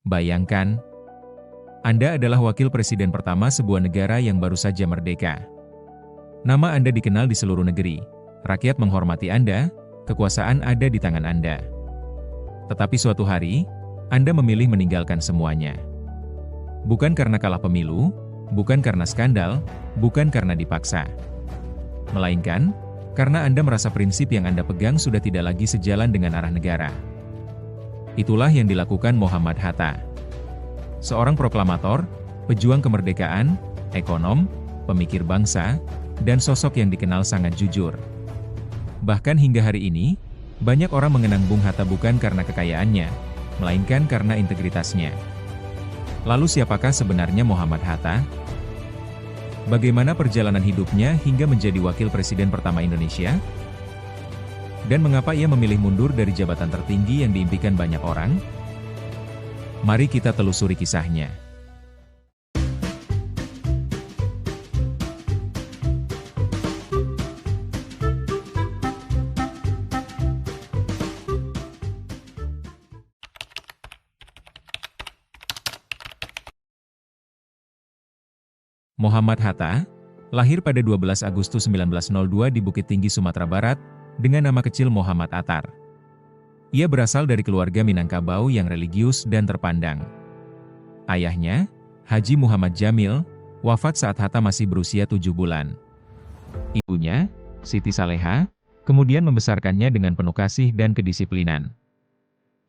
Bayangkan, Anda adalah wakil presiden pertama sebuah negara yang baru saja merdeka. Nama Anda dikenal di seluruh negeri, rakyat menghormati Anda, kekuasaan ada di tangan Anda. Tetapi suatu hari, Anda memilih meninggalkan semuanya. Bukan karena kalah pemilu, bukan karena skandal, bukan karena dipaksa. Melainkan, karena Anda merasa prinsip yang Anda pegang sudah tidak lagi sejalan dengan arah negara. Itulah yang dilakukan Muhammad Hatta. Seorang proklamator, pejuang kemerdekaan, ekonom, pemikir bangsa, dan sosok yang dikenal sangat jujur. Bahkan hingga hari ini, banyak orang mengenang Bung Hatta bukan karena kekayaannya, melainkan karena integritasnya. Lalu siapakah sebenarnya Muhammad Hatta? Bagaimana perjalanan hidupnya hingga menjadi wakil presiden pertama Indonesia? Dan mengapa ia memilih mundur dari jabatan tertinggi yang diimpikan banyak orang? Mari kita telusuri kisahnya. Muhammad Hatta, lahir pada 12 Agustus 1902 di Bukit Tinggi, Sumatera Barat, dengan nama kecil Muhammad Attar. Ia berasal dari keluarga Minangkabau yang religius dan terpandang. Ayahnya, Haji Muhammad Jamil, wafat saat Hatta masih berusia 7 bulan. Ibunya, Siti Saleha, kemudian membesarkannya dengan penuh kasih dan kedisiplinan.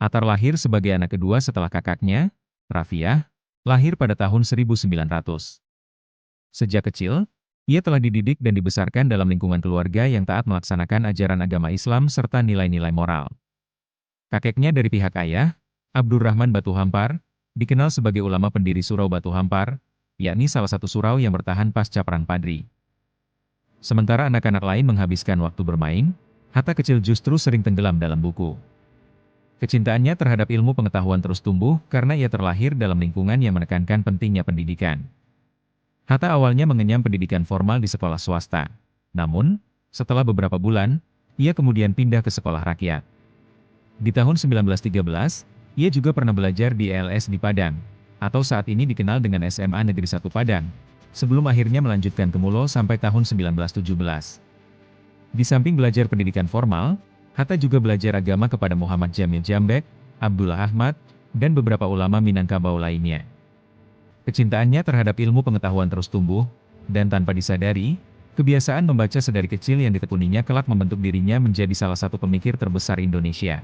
Attar lahir sebagai anak kedua setelah kakaknya, Rafiah, lahir pada tahun 1900. Sejak kecil, ia telah dididik dan dibesarkan dalam lingkungan keluarga yang taat melaksanakan ajaran agama Islam serta nilai-nilai moral. Kakeknya dari pihak ayah, Abdurrahman Batu Hampar, dikenal sebagai ulama pendiri Surau Batu Hampar, yakni salah satu surau yang bertahan pasca Perang Padri. Sementara anak-anak lain menghabiskan waktu bermain, Hatta kecil justru sering tenggelam dalam buku. Kecintaannya terhadap ilmu pengetahuan terus tumbuh karena ia terlahir dalam lingkungan yang menekankan pentingnya pendidikan. Hatta awalnya mengenyam pendidikan formal di sekolah swasta. Namun, setelah beberapa bulan, ia kemudian pindah ke sekolah rakyat. Di tahun 1913, ia juga pernah belajar di LS di Padang, atau saat ini dikenal dengan SMA Negeri 1 Padang, sebelum akhirnya melanjutkan ke Mulo sampai tahun 1917. Di samping belajar pendidikan formal, Hatta juga belajar agama kepada Muhammad Jamil Jambek, Abdullah Ahmad, dan beberapa ulama Minangkabau lainnya. Kecintaannya terhadap ilmu pengetahuan terus tumbuh, dan tanpa disadari, kebiasaan membaca sedari kecil yang ditekuninya kelak membentuk dirinya menjadi salah satu pemikir terbesar Indonesia.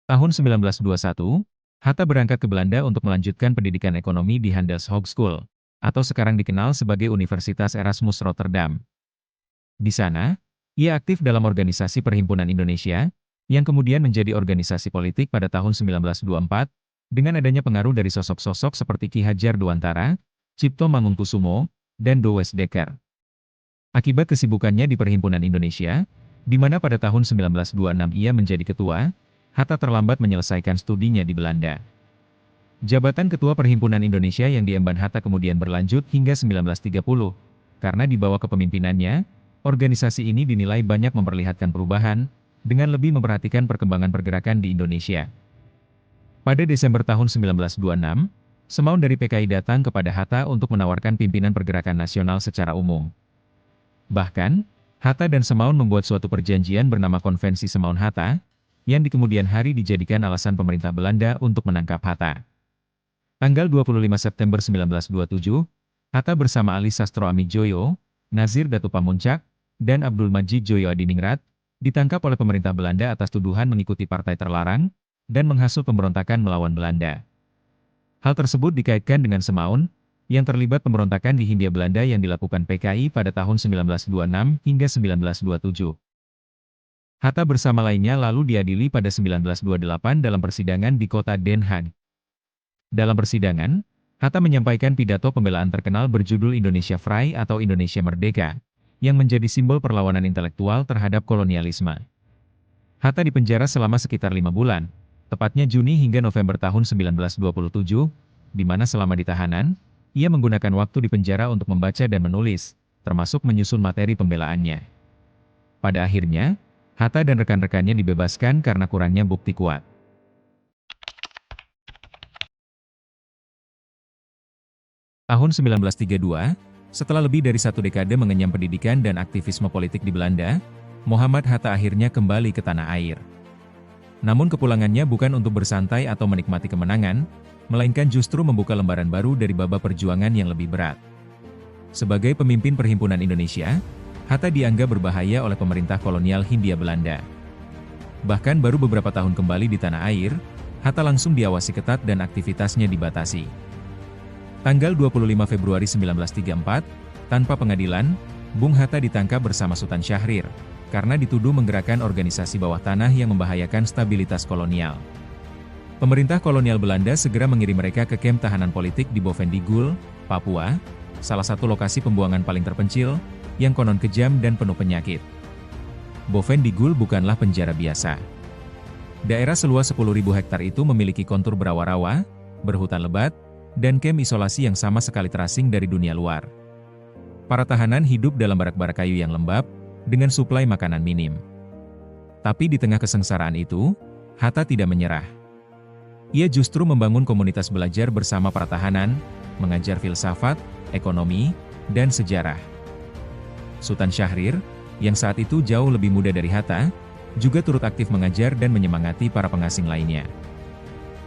Tahun 1921, Hatta berangkat ke Belanda untuk melanjutkan pendidikan ekonomi di Handels Hogeschool, atau sekarang dikenal sebagai Universitas Erasmus Rotterdam. Di sana, ia aktif dalam organisasi Perhimpunan Indonesia, yang kemudian menjadi organisasi politik pada tahun 1924, dengan adanya pengaruh dari sosok-sosok seperti Ki Hajar Dewantara, Cipto Mangunkusumo, dan Douwes Dekker. Akibat kesibukannya di Perhimpunan Indonesia, di mana pada tahun 1926 ia menjadi ketua, Hatta terlambat menyelesaikan studinya di Belanda. Jabatan Ketua Perhimpunan Indonesia yang diemban Hatta kemudian berlanjut hingga 1930, karena di bawah kepemimpinannya, organisasi ini dinilai banyak memperlihatkan perubahan, dengan lebih memperhatikan perkembangan pergerakan di Indonesia. Pada Desember tahun 1926, Semaun dari PKI datang kepada Hatta untuk menawarkan pimpinan pergerakan nasional secara umum. Bahkan, Hatta dan Semaun membuat suatu perjanjian bernama Konvensi Semaun-Hatta, yang di kemudian hari dijadikan alasan pemerintah Belanda untuk menangkap Hatta. Tanggal 25 September 1927, Hatta bersama Ali Sastro Amijoyo, Nazir Datu Pamuncak, dan Abdul Majid Joyo Adiningrat, ditangkap oleh pemerintah Belanda atas tuduhan mengikuti partai terlarang, dan menghasut pemberontakan melawan Belanda. Hal tersebut dikaitkan dengan Semaun, yang terlibat pemberontakan di Hindia Belanda yang dilakukan PKI pada tahun 1926 hingga 1927. Hatta bersama lainnya lalu diadili pada 1928 dalam persidangan di kota Den Haag. Dalam persidangan, Hatta menyampaikan pidato pembelaan terkenal berjudul Indonesia Vrij atau Indonesia Merdeka, yang menjadi simbol perlawanan intelektual terhadap kolonialisme. Hatta dipenjara selama sekitar 5 bulan, tepatnya Juni hingga November tahun 1927, di mana selama di tahanan, ia menggunakan waktu di penjara untuk membaca dan menulis, termasuk menyusun materi pembelaannya. Pada akhirnya, Hatta dan rekan-rekannya dibebaskan karena kurangnya bukti kuat. Tahun 1932, setelah lebih dari satu dekade mengenyam pendidikan dan aktivisme politik di Belanda, Muhammad Hatta akhirnya kembali ke tanah air. Namun kepulangannya bukan untuk bersantai atau menikmati kemenangan, melainkan justru membuka lembaran baru dari babak perjuangan yang lebih berat. Sebagai pemimpin Perhimpunan Indonesia, Hatta dianggap berbahaya oleh pemerintah kolonial Hindia Belanda. Bahkan baru beberapa tahun kembali di tanah air, Hatta langsung diawasi ketat dan aktivitasnya dibatasi. Tanggal 25 Februari 1934, tanpa pengadilan, Bung Hatta ditangkap bersama Sultan Syahrir, karena dituduh menggerakkan organisasi bawah tanah yang membahayakan stabilitas kolonial. Pemerintah kolonial Belanda segera mengirim mereka ke kamp tahanan politik di Bovendigul, Papua, salah satu lokasi pembuangan paling terpencil, yang konon kejam dan penuh penyakit. Bovendigul bukanlah penjara biasa. Daerah seluas 10.000 hektar itu memiliki kontur berawa-rawa, berhutan lebat, dan kamp isolasi yang sama sekali terasing dari dunia luar. Para tahanan hidup dalam barak-barak kayu yang lembab, dengan suplai makanan minim. Tapi di tengah kesengsaraan itu, Hatta tidak menyerah. Ia justru membangun komunitas belajar bersama para tahanan, mengajar filsafat, ekonomi, dan sejarah. Sultan Syahrir, yang saat itu jauh lebih muda dari Hatta, juga turut aktif mengajar dan menyemangati para pengasing lainnya.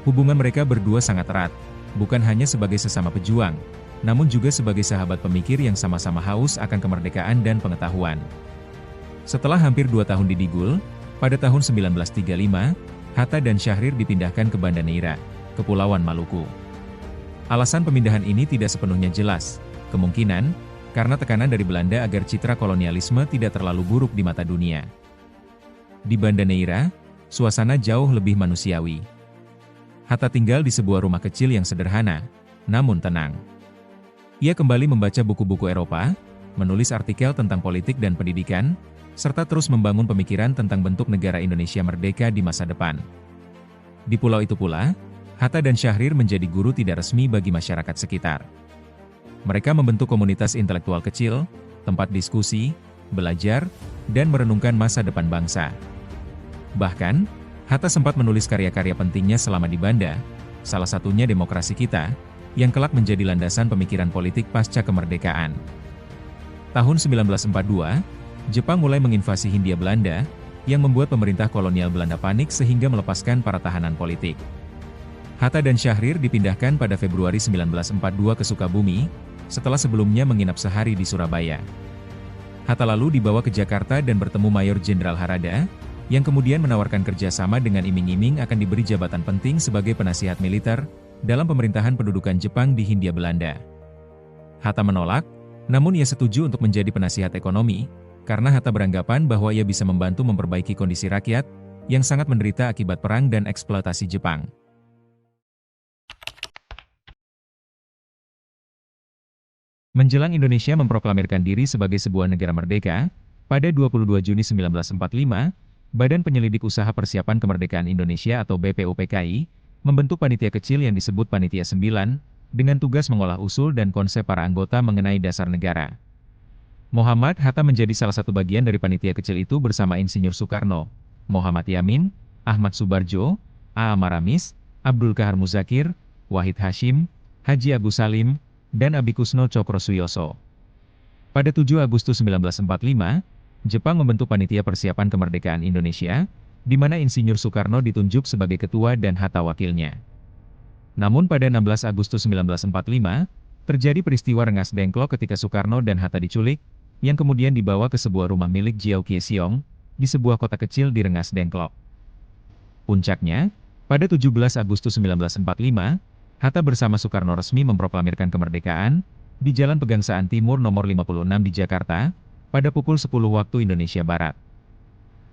Hubungan mereka berdua sangat erat, bukan hanya sebagai sesama pejuang, namun juga sebagai sahabat pemikir yang sama-sama haus akan kemerdekaan dan pengetahuan. Setelah hampir 2 tahun di Digul, pada tahun 1935, Hatta dan Syahrir dipindahkan ke Banda Neira, Kepulauan Maluku. Alasan pemindahan ini tidak sepenuhnya jelas, kemungkinan karena tekanan dari Belanda agar citra kolonialisme tidak terlalu buruk di mata dunia. Di Banda Neira, suasana jauh lebih manusiawi. Hatta tinggal di sebuah rumah kecil yang sederhana, namun tenang. Ia kembali membaca buku-buku Eropa, menulis artikel tentang politik dan pendidikan, serta terus membangun pemikiran tentang bentuk negara Indonesia merdeka di masa depan. Di pulau itu pula, Hatta dan Syahrir menjadi guru tidak resmi bagi masyarakat sekitar. Mereka membentuk komunitas intelektual kecil, tempat diskusi, belajar, dan merenungkan masa depan bangsa. Bahkan, Hatta sempat menulis karya-karya pentingnya selama di Banda, salah satunya Demokrasi Kita, yang kelak menjadi landasan pemikiran politik pasca kemerdekaan. Tahun 1942, Jepang mulai menginvasi Hindia Belanda, yang membuat pemerintah kolonial Belanda panik sehingga melepaskan para tahanan politik. Hatta dan Syahrir dipindahkan pada Februari 1942 ke Sukabumi, setelah sebelumnya menginap sehari di Surabaya. Hatta lalu dibawa ke Jakarta dan bertemu Mayor Jenderal Harada, yang kemudian menawarkan kerjasama dengan iming-iming akan diberi jabatan penting sebagai penasihat militer dalam pemerintahan pendudukan Jepang di Hindia Belanda. Hatta menolak, namun ia setuju untuk menjadi penasihat ekonomi, karena Hatta beranggapan bahwa ia bisa membantu memperbaiki kondisi rakyat yang sangat menderita akibat perang dan eksploitasi Jepang. Menjelang Indonesia memproklamirkan diri sebagai sebuah negara merdeka, pada 22 Juni 1945, Badan Penyelidik Usaha Persiapan Kemerdekaan Indonesia atau BPUPKI, membentuk panitia kecil yang disebut Panitia 9, dengan tugas mengolah usul dan konsep para anggota mengenai dasar negara. Muhammad Hatta menjadi salah satu bagian dari panitia kecil itu bersama Insinyur Soekarno, Muhammad Yamin, Ahmad Subarjo, A. Maramis, Abdul Kahar Muzakir, Wahid Hashim, Haji Agus Salim, dan Abikusno Cokrosuyoso. Pada 7 Agustus 1945, Jepang membentuk Panitia Persiapan Kemerdekaan Indonesia, di mana Insinyur Soekarno ditunjuk sebagai ketua dan Hatta wakilnya. Namun pada 16 Agustus 1945, terjadi peristiwa Rengas Dengklok ketika Soekarno dan Hatta diculik, yang kemudian dibawa ke sebuah rumah milik Jiao Kiesiong, di sebuah kota kecil di Rengas Dengklok. Puncaknya, pada 17 Agustus 1945, Hatta bersama Soekarno resmi memproklamirkan kemerdekaan, di Jalan Pegangsaan Timur nomor 56 di Jakarta, pada pukul 10 waktu Indonesia Barat.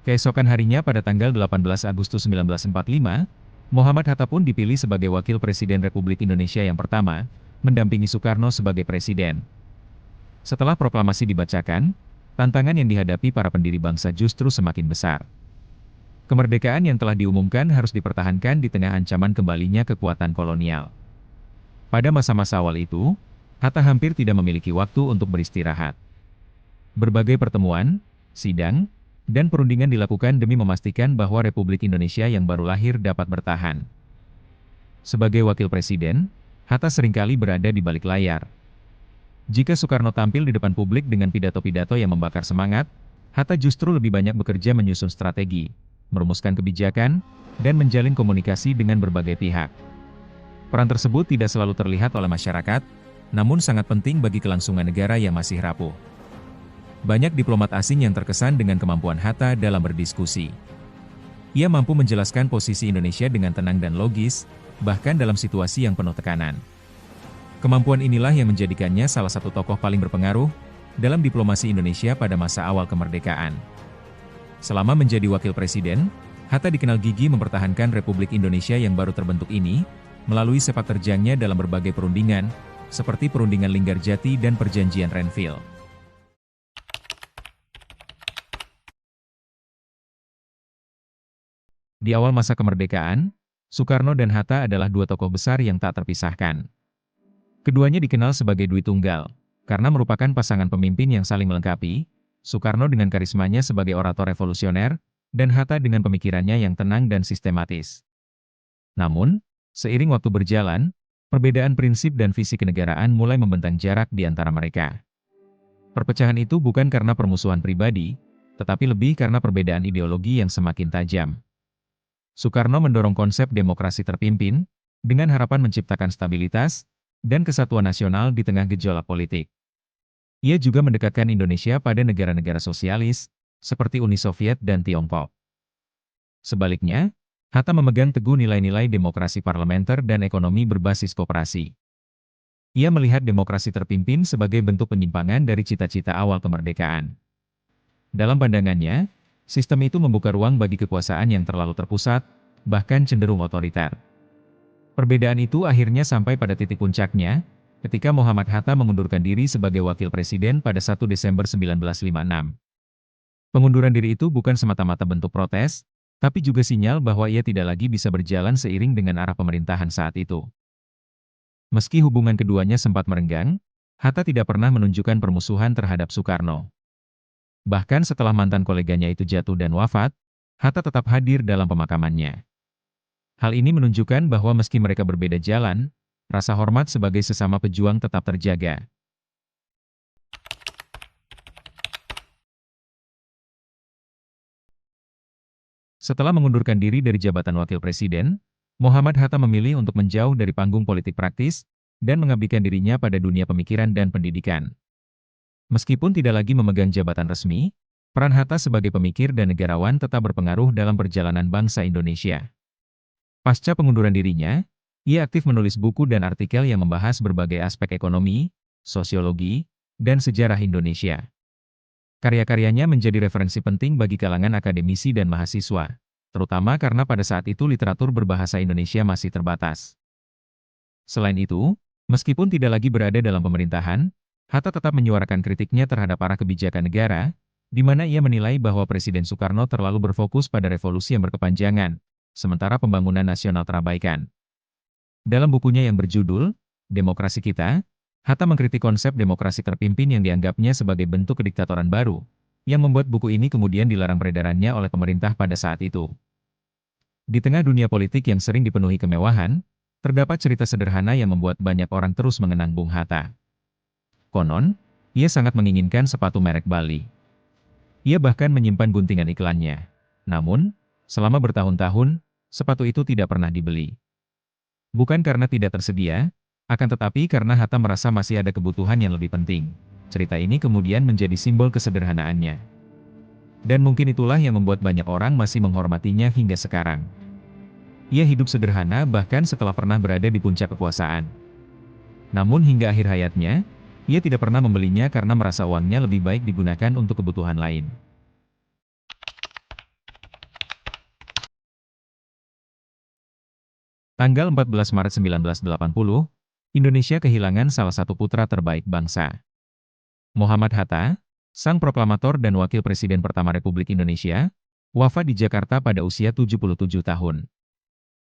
Keesokan harinya pada tanggal 18 Agustus 1945, Muhammad Hatta pun dipilih sebagai Wakil Presiden Republik Indonesia yang pertama, mendampingi Soekarno sebagai Presiden. Setelah proklamasi dibacakan, tantangan yang dihadapi para pendiri bangsa justru semakin besar. Kemerdekaan yang telah diumumkan harus dipertahankan di tengah ancaman kembalinya kekuatan kolonial. Pada masa-masa awal itu, Hatta hampir tidak memiliki waktu untuk beristirahat. Berbagai pertemuan, sidang, dan perundingan dilakukan demi memastikan bahwa Republik Indonesia yang baru lahir dapat bertahan. Sebagai wakil presiden, Hatta seringkali berada di balik layar. Jika Soekarno tampil di depan publik dengan pidato-pidato yang membakar semangat, Hatta justru lebih banyak bekerja menyusun strategi, merumuskan kebijakan, dan menjalin komunikasi dengan berbagai pihak. Peran tersebut tidak selalu terlihat oleh masyarakat, namun sangat penting bagi kelangsungan negara yang masih rapuh. Banyak diplomat asing yang terkesan dengan kemampuan Hatta dalam berdiskusi. Ia mampu menjelaskan posisi Indonesia dengan tenang dan logis, bahkan dalam situasi yang penuh tekanan. Kemampuan inilah yang menjadikannya salah satu tokoh paling berpengaruh dalam diplomasi Indonesia pada masa awal kemerdekaan. Selama menjadi wakil presiden, Hatta dikenal gigih mempertahankan Republik Indonesia yang baru terbentuk ini, melalui sepak terjangnya dalam berbagai perundingan, seperti perundingan Linggarjati dan perjanjian Renville. Di awal masa kemerdekaan, Soekarno dan Hatta adalah dua tokoh besar yang tak terpisahkan. Keduanya dikenal sebagai Dwi Tunggal, karena merupakan pasangan pemimpin yang saling melengkapi, Soekarno dengan karismanya sebagai orator revolusioner, dan Hatta dengan pemikirannya yang tenang dan sistematis. Namun, seiring waktu berjalan, perbedaan prinsip dan visi kenegaraan mulai membentang jarak di antara mereka. Perpecahan itu bukan karena permusuhan pribadi, tetapi lebih karena perbedaan ideologi yang semakin tajam. Soekarno mendorong konsep demokrasi terpimpin, dengan harapan menciptakan stabilitas dan kesatuan nasional di tengah gejolak politik. Ia juga mendekatkan Indonesia pada negara-negara sosialis, seperti Uni Soviet dan Tiongkok. Sebaliknya, Hatta memegang teguh nilai-nilai demokrasi parlementer dan ekonomi berbasis koperasi. Ia melihat demokrasi terpimpin sebagai bentuk penyimpangan dari cita-cita awal kemerdekaan. Dalam pandangannya, sistem itu membuka ruang bagi kekuasaan yang terlalu terpusat, bahkan cenderung otoriter. Perbedaan itu akhirnya sampai pada titik puncaknya, ketika Muhammad Hatta mengundurkan diri sebagai wakil presiden pada 1 Desember 1956. Pengunduran diri itu bukan semata-mata bentuk protes, tapi juga sinyal bahwa ia tidak lagi bisa berjalan seiring dengan arah pemerintahan saat itu. Meski hubungan keduanya sempat merenggang, Hatta tidak pernah menunjukkan permusuhan terhadap Soekarno. Bahkan setelah mantan koleganya itu jatuh dan wafat, Hatta tetap hadir dalam pemakamannya. Hal ini menunjukkan bahwa meski mereka berbeda jalan, rasa hormat sebagai sesama pejuang tetap terjaga. Setelah mengundurkan diri dari jabatan wakil presiden, Muhammad Hatta memilih untuk menjauh dari panggung politik praktis dan mengabdikan dirinya pada dunia pemikiran dan pendidikan. Meskipun tidak lagi memegang jabatan resmi, peran Hatta sebagai pemikir dan negarawan tetap berpengaruh dalam perjalanan bangsa Indonesia. Pasca pengunduran dirinya, ia aktif menulis buku dan artikel yang membahas berbagai aspek ekonomi, sosiologi, dan sejarah Indonesia. Karya-karyanya menjadi referensi penting bagi kalangan akademisi dan mahasiswa, terutama karena pada saat itu literatur berbahasa Indonesia masih terbatas. Selain itu, meskipun tidak lagi berada dalam pemerintahan, Hatta tetap menyuarakan kritiknya terhadap arah kebijakan negara, di mana ia menilai bahwa Presiden Soekarno terlalu berfokus pada revolusi yang berkepanjangan, sementara pembangunan nasional terabaikan. Dalam bukunya yang berjudul Demokrasi Kita, Hatta mengkritik konsep demokrasi terpimpin yang dianggapnya sebagai bentuk kediktatoran baru, yang membuat buku ini kemudian dilarang peredarannya oleh pemerintah pada saat itu. Di tengah dunia politik yang sering dipenuhi kemewahan, terdapat cerita sederhana yang membuat banyak orang terus mengenang Bung Hatta. Konon, ia sangat menginginkan sepatu merek Bali. Ia bahkan menyimpan guntingan iklannya. Namun, selama bertahun-tahun, sepatu itu tidak pernah dibeli. Bukan karena tidak tersedia, akan tetapi karena Hatta merasa masih ada kebutuhan yang lebih penting. Cerita ini kemudian menjadi simbol kesederhanaannya. Dan mungkin itulah yang membuat banyak orang masih menghormatinya hingga sekarang. Ia hidup sederhana bahkan setelah pernah berada di puncak kekuasaan. Namun hingga akhir hayatnya, ia tidak pernah membelinya karena merasa uangnya lebih baik digunakan untuk kebutuhan lain. Tanggal 14 Maret 1980, Indonesia kehilangan salah satu putra terbaik bangsa. Muhammad Hatta, sang proklamator dan wakil presiden pertama Republik Indonesia, wafat di Jakarta pada usia 77 tahun.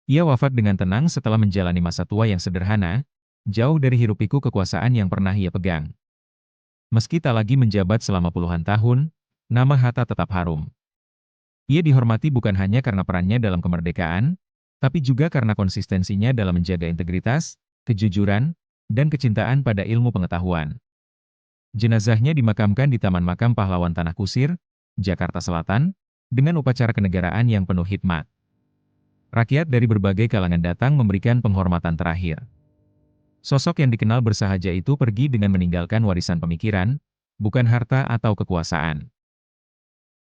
Ia wafat dengan tenang setelah menjalani masa tua yang sederhana, jauh dari hiruk-pikuk kekuasaan yang pernah ia pegang. Meski tak lagi menjabat selama puluhan tahun, nama Hatta tetap harum. Ia dihormati bukan hanya karena perannya dalam kemerdekaan, tapi juga karena konsistensinya dalam menjaga integritas, kejujuran, dan kecintaan pada ilmu pengetahuan. Jenazahnya dimakamkan di Taman Makam Pahlawan Tanah Kusir, Jakarta Selatan, dengan upacara kenegaraan yang penuh hikmat. Rakyat dari berbagai kalangan datang memberikan penghormatan terakhir. Sosok yang dikenal bersahaja itu pergi dengan meninggalkan warisan pemikiran, bukan harta atau kekuasaan.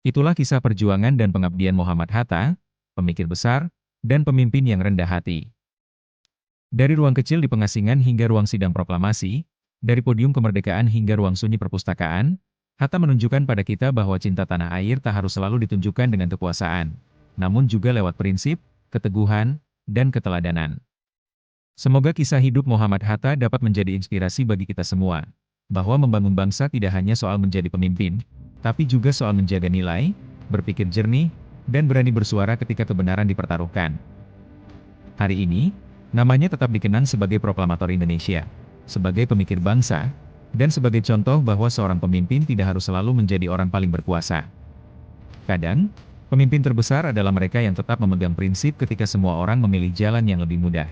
Itulah kisah perjuangan dan pengabdian Muhammad Hatta, pemikir besar, dan pemimpin yang rendah hati. Dari ruang kecil di pengasingan hingga ruang sidang proklamasi, dari podium kemerdekaan hingga ruang sunyi perpustakaan, Hatta menunjukkan pada kita bahwa cinta tanah air tak harus selalu ditunjukkan dengan kekuasaan, namun juga lewat prinsip, keteguhan, dan keteladanan. Semoga kisah hidup Muhammad Hatta dapat menjadi inspirasi bagi kita semua, bahwa membangun bangsa tidak hanya soal menjadi pemimpin, tapi juga soal menjaga nilai, berpikir jernih, dan berani bersuara ketika kebenaran dipertaruhkan. Hari ini, namanya tetap dikenang sebagai proklamator Indonesia, sebagai pemikir bangsa, dan sebagai contoh bahwa seorang pemimpin tidak harus selalu menjadi orang paling berkuasa. Kadang, pemimpin terbesar adalah mereka yang tetap memegang prinsip ketika semua orang memilih jalan yang lebih mudah.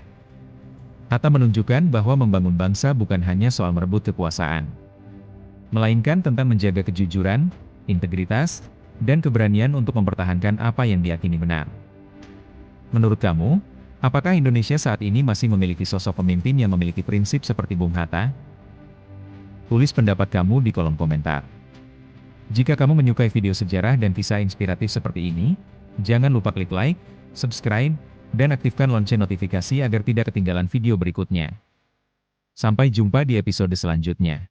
Hatta menunjukkan bahwa membangun bangsa bukan hanya soal merebut kekuasaan, melainkan tentang menjaga kejujuran, integritas, dan keberanian untuk mempertahankan apa yang diyakini benar. Menurut kamu, apakah Indonesia saat ini masih memiliki sosok pemimpin yang memiliki prinsip seperti Bung Hatta? Tulis pendapat kamu di kolom komentar. Jika kamu menyukai video sejarah dan kisah inspiratif seperti ini, jangan lupa klik like, subscribe, dan aktifkan lonceng notifikasi agar tidak ketinggalan video berikutnya. Sampai jumpa di episode selanjutnya.